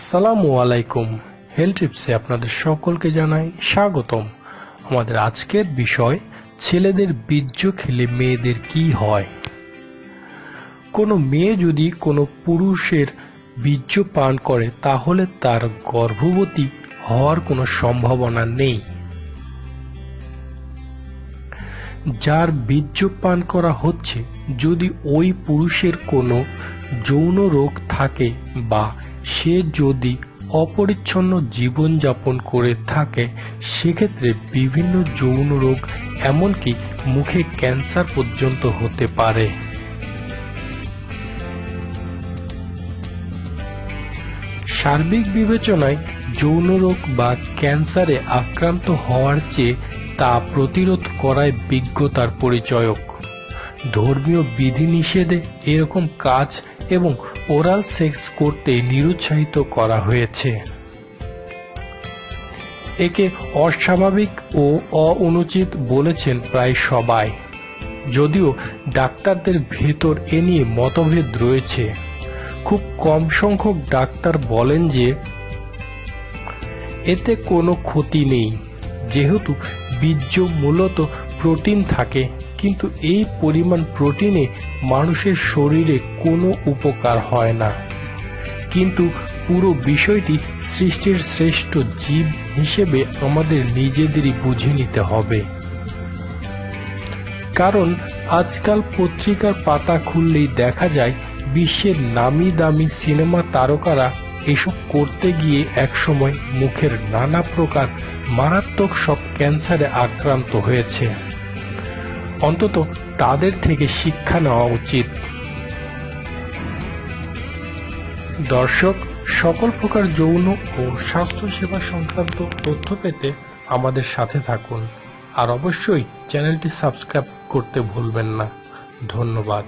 আসসালামু আলাইকুম। হেলথ টিপসে আপনাদের সকলকে জানাই স্বাগতম। আমাদের আজকের বিষয়, ছেলেদের বীর্য খেলে মেয়েদের কি হয়। কোনো মেয়ে যদি কোনো পুরুষের বীর্য পান করে তাহলে তার গর্ভবতী হওয়ার কোনো সম্ভাবনা নেই। যার বীর্য পান করা হচ্ছে, যদি ওই পুরুষের কোনো যৌন রোগ থাকে বা সে যদি অপরিচ্ছন্ন জীবনযাপন করে থাকে, সেক্ষেত্রে বিভিন্ন যৌন রোগ এমনকি মুখে ক্যান্সার পর্যন্ত হতে পারে। সার্বিক বিবেচনায় যৌন রোগ বা ক্যান্সারে আক্রান্ত হওয়ার চেয়ে তা প্রতিরোধ করায় বিজ্ঞতার পরিচয়ক। ধর্মীয় বিধিনিষেধে এরকম কাজ এবং ওরাল সেক্স করতে নিরুৎসাহিত করা হয়েছে। একে অস্বাভাবিক ও অনুচিত বলেছেন প্রায় সবাই, যদিও ডাক্তারদের ভেতর এ নিয়ে মতভেদ রয়েছে। খুব কম সংখ্যক ডাক্তার বলেন যে এতে কোনো ক্ষতি নেই, যেহেতু বীর্য মূলত প্রোটিন থাকে, কিন্তু এই পরিমাণ প্রোটিনে মানুষের শরীরে কোনো উপকার হয় না। কিন্তু পুরো বিষয়টি সৃষ্টির শ্রেষ্ঠ জীব হিসেবে আমাদের নিজেদেরই বুঝে নিতে হবে। কারণ আজকাল পত্রিকার পাতা খুললেই দেখা যায় বিশ্বের নামি দামি সিনেমা তারকারা এসব করতে গিয়ে একসময় মুখের নানা প্রকার মারাত্মক সব ক্যান্সারে আক্রান্ত হয়েছে। অন্তত তাদের থেকে শিক্ষা নেওয়া উচিত। দর্শক, সকল প্রকার যৌন ও স্বাস্থ্যসেবা সংক্রান্ত তথ্য পেতে আমাদের সাথে থাকুন, আর অবশ্যই চ্যানেলটি সাবস্ক্রাইব করতে ভুলবেন না। ধন্যবাদ।